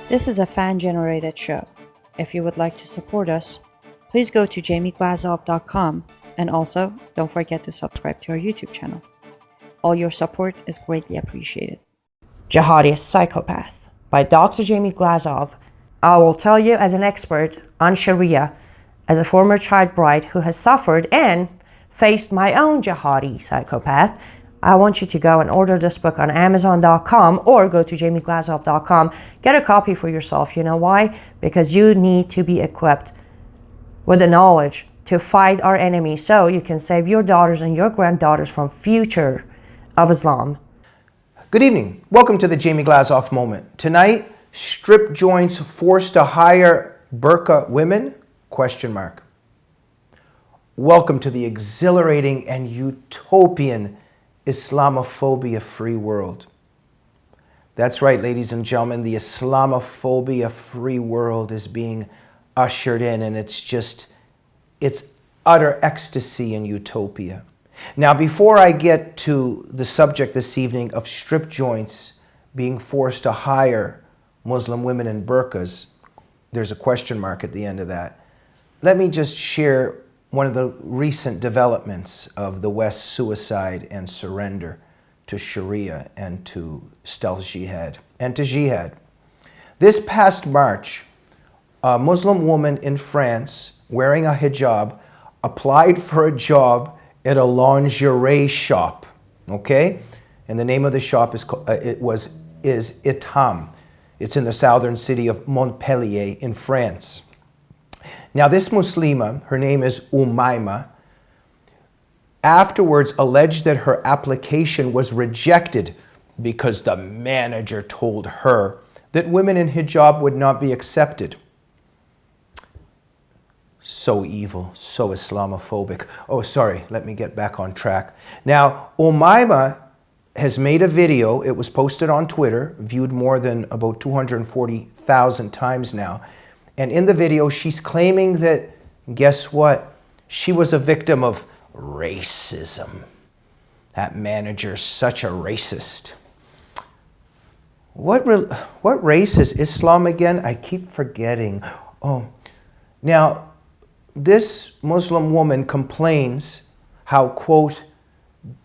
This is a fan-generated show. If you would like to support us, please go to jamieglazov.com, and also don't forget to subscribe to our YouTube channel. All your support is greatly appreciated. Jihadist Psychopath by Dr. Jamie Glazov. I will tell you as an expert on Sharia, as a former child bride who has suffered and faced my own jihadi psychopath. I want you to go and order this book on Amazon.com or go to jamieglazov.com. Get a copy for yourself. You know why? Because you need to be equipped with the knowledge to fight our enemy so you can save your daughters and your granddaughters from future of Islam. Good evening. Welcome to the Jamie Glazov Moment. Tonight, strip joints forced to hire Burqa-Women? Question mark. Welcome to the exhilarating and utopian Islamophobia-free world. That's right, ladies and gentlemen, the Islamophobia-free world is being ushered in, and it's utter ecstasy and utopia. Now, before I get to the subject this evening of strip joints being forced to hire Muslim women in burqas, there's a question mark at the end of that. Let me just share one of the recent developments of the West's suicide and surrender to Sharia and to stealth jihad and to jihad. This past March, a Muslim woman in France wearing a hijab applied for a job at a lingerie shop, okay? And the name of the shop is Itam. It's in the southern city of Montpellier in France. Now, this Muslima, her name is Umayma, afterwards alleged that her application was rejected because the manager told her that women in hijab would not be accepted. So evil, so Islamophobic. Oh, sorry, let me get back on track. Now, Umayma has made a video. It was posted on Twitter, viewed more than about 240,000 times now. And in the video, she's claiming that, guess what? She was a victim of racism. That manager's such a racist. What race is Islam again? I keep forgetting. Oh, now, this Muslim woman complains how, quote,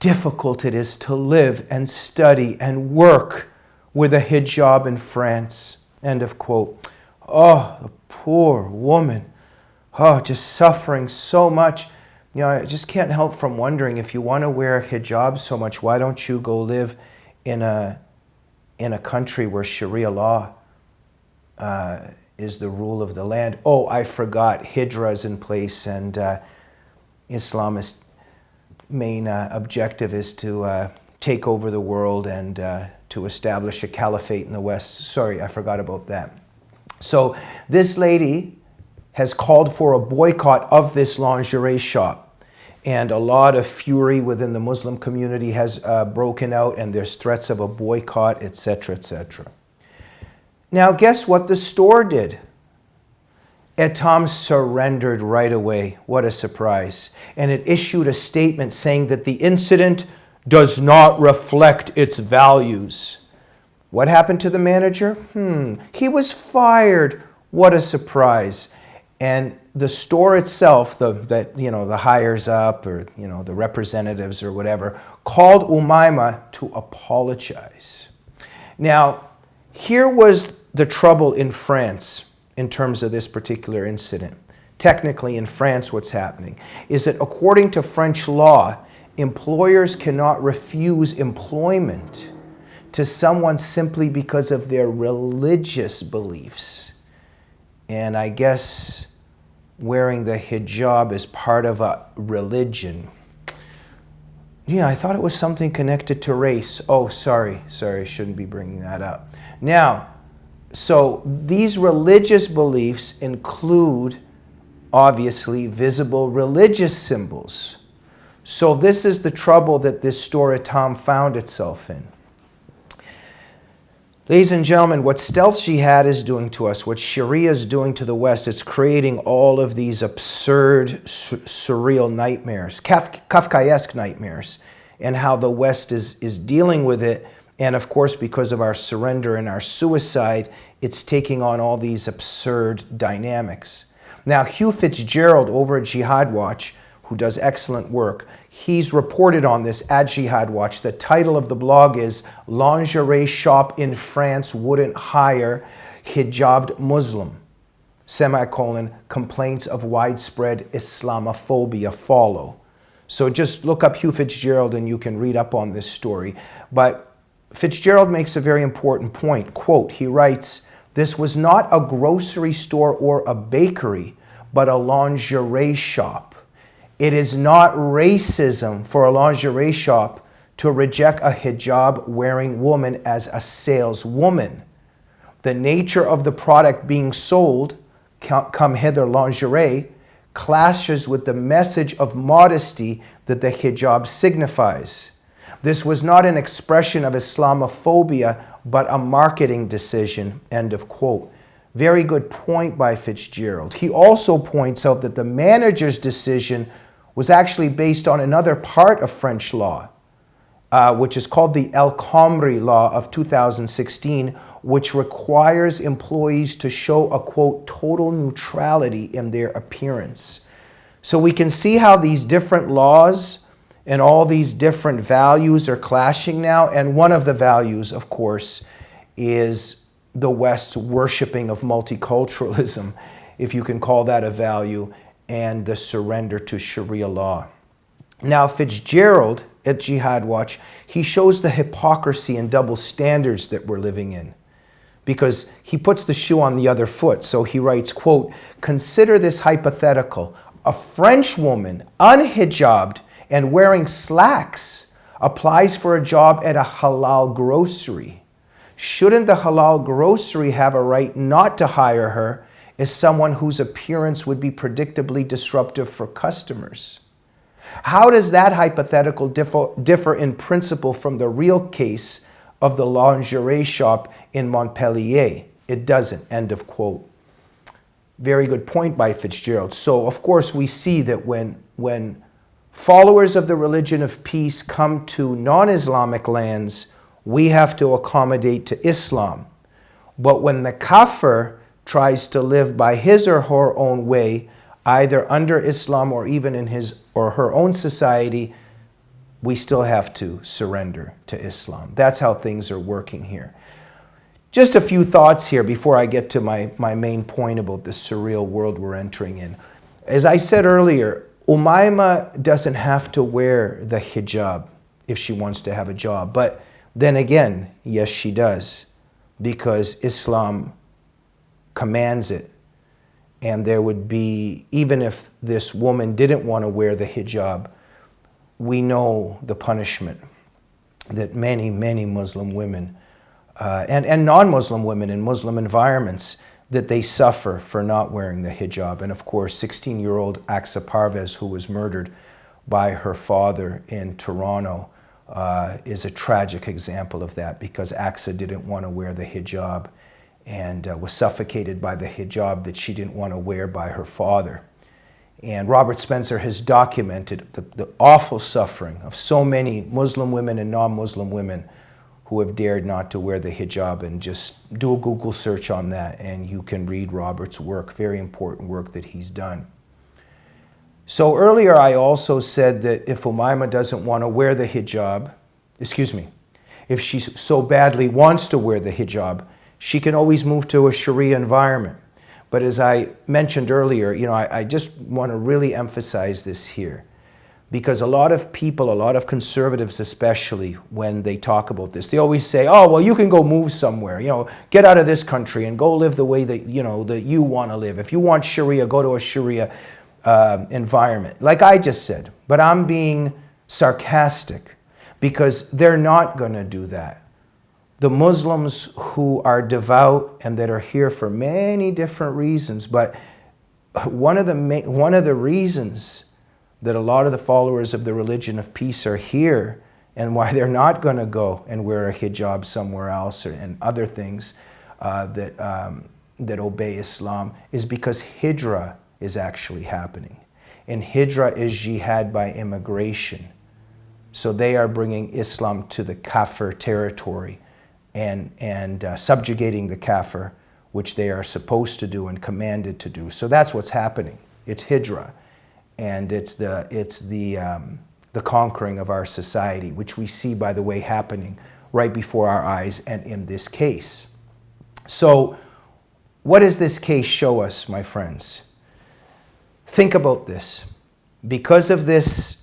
difficult it is to live and study and work with a hijab in France, end of quote. Oh, the poor woman. Oh, just suffering so much. You know, I just can't help from wondering, if you want to wear a hijab so much, why don't you go live in a country where Sharia law is the rule of the land? Oh, I forgot, Hijra is in place, and Islamist main objective is to take over the world and to establish a caliphate in the West. Sorry, I forgot about that. So this lady has called for a boycott of this lingerie shop, and a lot of fury within the Muslim community has broken out, and there's threats of a boycott, etc., etc. Now, guess what the store did? Etam surrendered right away. What a surprise. And it issued a statement saying that the incident does not reflect its values. What happened to the manager? He was fired. What a surprise. And the store itself, the hires up, or the representatives or whatever, called Umayma to apologize. Now, here was the trouble in France in terms of this particular incident. Technically, in France, what's happening is that according to French law, employers cannot refuse employment to someone simply because of their religious beliefs. And I guess wearing the hijab is part of a religion. Yeah, I thought it was something connected to race. Oh, sorry, I shouldn't be bringing that up. Now, so these religious beliefs include, obviously, visible religious symbols. So this is the trouble that this store Etam found itself in. Ladies and gentlemen, what stealth jihad is doing to us, what Sharia is doing to the West, it's creating all of these absurd, surreal nightmares, Kafkaesque nightmares, and how the West is dealing with it And of course, because of our surrender and our suicide, it's taking on all these absurd dynamics. Now, Hugh Fitzgerald over at Jihad Watch, who does excellent work, he's reported on this at Jihad Watch. The title of the blog is "Lingerie Shop in France Wouldn't Hire Hijabbed Muslim, complaints of widespread Islamophobia follow." So just look up Hugh Fitzgerald and you can read up on this story. But Fitzgerald makes a very important point. Quote, he writes, "This was not a grocery store or a bakery, but a lingerie shop. It is not racism for a lingerie shop to reject a hijab-wearing woman as a saleswoman. The nature of the product being sold, come hither lingerie, clashes with the message of modesty that the hijab signifies. This was not an expression of Islamophobia, but a marketing decision," end of quote. Very good point by Fitzgerald. He also points out that the manager's decision was actually based on another part of French law, which is called the El Khomri law of 2016, which requires employees to show a, quote, total neutrality in their appearance. So we can see how these different laws and all these different values are clashing now. And one of the values, of course, is the West's worshiping of multiculturalism, if you can call that a value, and the surrender to Sharia law. Now, Fitzgerald at Jihad Watch, he shows the hypocrisy and double standards that we're living in, because he puts the shoe on the other foot. So he writes, quote, "Consider this hypothetical. A French woman, unhijabbed and wearing slacks, applies for a job at a halal grocery. Shouldn't the halal grocery have a right not to hire her as someone whose appearance would be predictably disruptive for customers? How does that hypothetical differ in principle from the real case of the lingerie shop in Montpellier? It doesn't," end of quote. Very good point by Fitzgerald. So, of course, we see that when followers of the religion of peace come to non-Islamic lands, we have to accommodate to Islam. But when the kafir tries to live by his or her own way, either under Islam or even in his or her own society, we still have to surrender to Islam. That's how things are working here. Just a few thoughts here before I get to my main point about the surreal world we're entering in. As I said earlier, Umayma doesn't have to wear the hijab if she wants to have a job. But then again, yes, she does, because Islam commands it. And there would be, even if this woman didn't want to wear the hijab, we know the punishment that many, many Muslim women and non-Muslim women in Muslim environments that they suffer for not wearing the hijab. And of course, 16-year-old Aqsa Parvez, who was murdered by her father in Toronto, is a tragic example of that, because Aqsa didn't want to wear the hijab and was suffocated by the hijab that she didn't want to wear by her father. And Robert Spencer has documented the awful suffering of so many Muslim women and non-Muslim women who have dared not to wear the hijab. And just do a Google search on that and you can read Robert's work, very important work that he's done. So earlier I also said that if Umayma doesn't want to wear the hijab, if she so badly wants to wear the hijab, she can always move to a Sharia environment. But as I mentioned earlier, I just want to really emphasize this here, because a lot of people, a lot of conservatives especially, when they talk about this, they always say, oh, well, you can go move somewhere, get out of this country and go live the way that, that you want to live. If you want Sharia, go to a Sharia environment, like I just said. But I'm being sarcastic, because they're not going to do that. The Muslims who are devout and that are here for many different reasons, but one of the reasons that a lot of the followers of the religion of peace are here, and why they're not going to go and wear a hijab somewhere else and other things that obey Islam, is because hijra is actually happening. And hijra is jihad by immigration. So they are bringing Islam to the kafir territory and subjugating the kafir, which they are supposed to do and commanded to do. So that's what's happening. It's hijra, and it's the conquering of our society, which we see, by the way, happening right before our eyes and in this case. So what does this case show us, my friends? Think about this. Because of this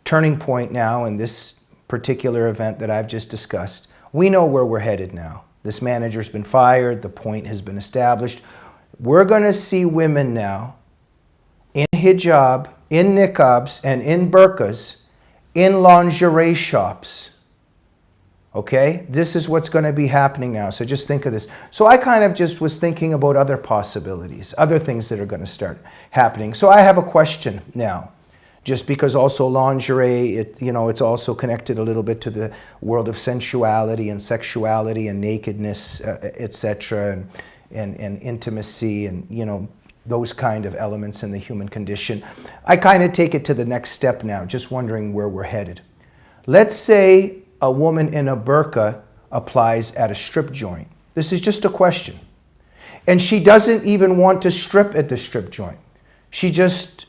turning point now in this particular event that I've just discussed, we know where we're headed now. This manager's been fired, the point has been established. We're going to see women now in hijab, in niqabs, and in burqas, in lingerie shops. Okay? This is what's going to be happening now. So just think of this. So I kind of just was thinking about other possibilities, other things that are going to start happening. So I have a question now. Just because also lingerie, it's also connected a little bit to the world of sensuality and sexuality and nakedness, etc., and intimacy and, those kind of elements in the human condition. I kind of take it to the next step now, just wondering where we're headed. Let's say a woman in a burqa applies at a strip joint. This is just a question. And she doesn't even want to strip at the strip joint. She just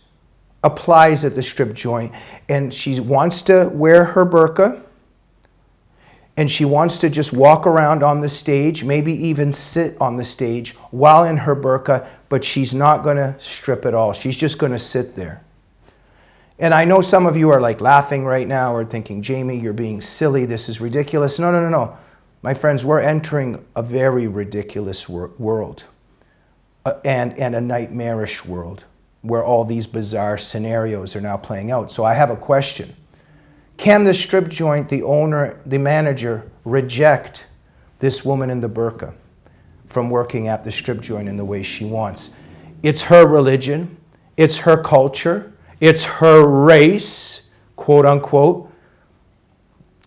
applies at the strip joint, and she wants to wear her burqa, and she wants to just walk around on the stage, maybe even sit on the stage while in her burqa, but she's not going to strip at all. She's just going to sit there. And I know some of you are like laughing right now or thinking, Jamie, you're being silly. This is ridiculous. No, no, no, no. My friends, we're entering a very ridiculous world and a nightmarish world, where all these bizarre scenarios are now playing out. So I have a question. Can the strip joint, the owner, the manager, reject this woman in the burqa from working at the strip joint in the way she wants? It's her religion. It's her culture. It's her race, quote unquote.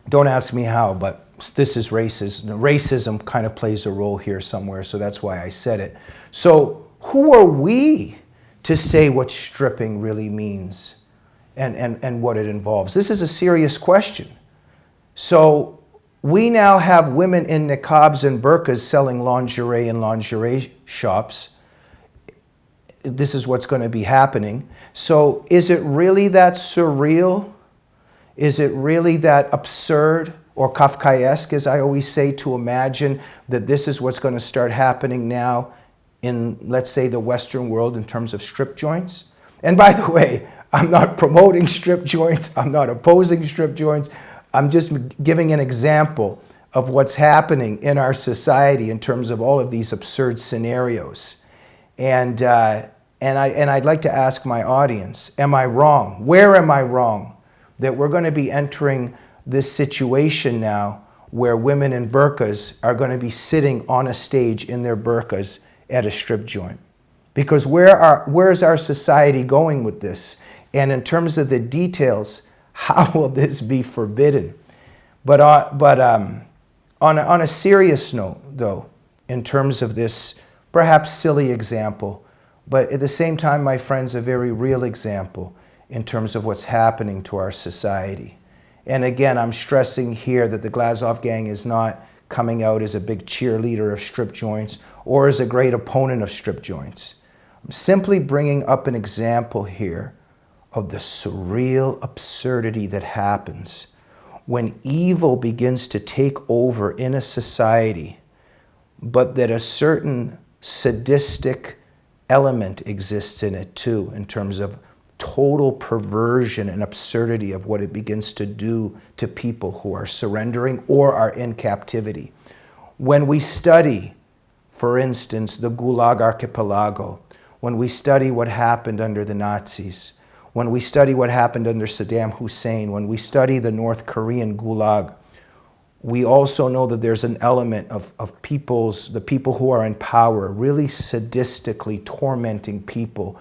Don't ask me how, but this is racism. Racism kind of plays a role here somewhere, so that's why I said it. So who are we to say what stripping really means and what it involves? This is a serious question. So we now have women in niqabs and burqas selling lingerie in lingerie shops. This is what's going to be happening. So is it really that surreal? Is it really that absurd or Kafkaesque, as I always say, to imagine that this is what's going to start happening now in, let's say, the Western world in terms of strip joints? And by the way, I'm not promoting strip joints. I'm not opposing strip joints. I'm just giving an example of what's happening in our society in terms of all of these absurd scenarios. And I'd like to ask my audience, am I wrong? Where am I wrong that we're going to be entering this situation now where women in burqas are going to be sitting on a stage in their burqas at a strip joint? Because where's our society going with this? And in terms of the details, how will this be forbidden? But on a serious note, though, in terms of this perhaps silly example, but at the same time, my friends, a very real example in terms of what's happening to our society. And again, I'm stressing here that the Glazov Gang is not coming out as a big cheerleader of strip joints or as a great opponent of strip joints. I'm simply bringing up an example here of the surreal absurdity that happens when evil begins to take over in a society, but that a certain sadistic element exists in it too, in terms of total perversion and absurdity of what it begins to do to people who are surrendering or are in captivity. When we study, for instance, the Gulag Archipelago, when we study what happened under the Nazis, when we study what happened under Saddam Hussein, when we study the North Korean Gulag, we also know that there's an element of the people who are in power, really sadistically tormenting people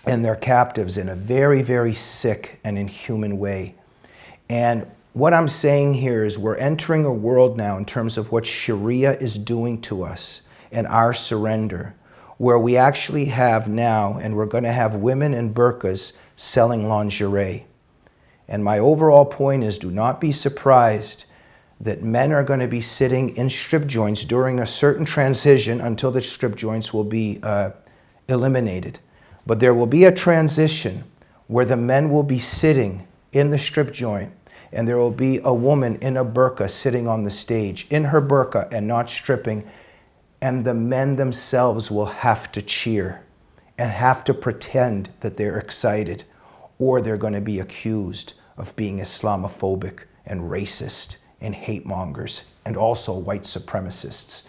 and their captives in a very, very sick and inhuman way. And what I'm saying here is we're entering a world now in terms of what Sharia is doing to us and our surrender, where we actually have now, and we're going to have women in burqas selling lingerie. And my overall point is, do not be surprised that men are going to be sitting in strip joints during a certain transition until the strip joints will be eliminated. But there will be a transition where the men will be sitting in the strip joint, and there will be a woman in a burqa sitting on the stage in her burqa and not stripping, and the men themselves will have to cheer and have to pretend that they're excited, or they're going to be accused of being Islamophobic and racist and hate mongers and also white supremacists.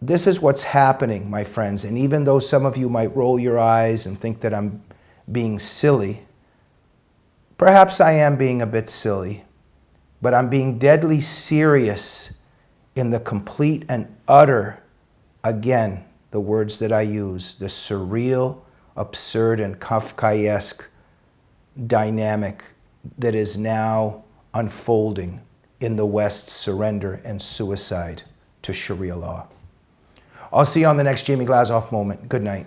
This is what's happening, my friends. And even though some of you might roll your eyes and think that I'm being silly, perhaps I am being a bit silly, but I'm being deadly serious in the complete and utter, again, the words that I use, the surreal, absurd, and Kafkaesque dynamic that is now unfolding in the West's surrender and suicide to Sharia law. I'll see you on the next Jamie Glazov moment. Good night.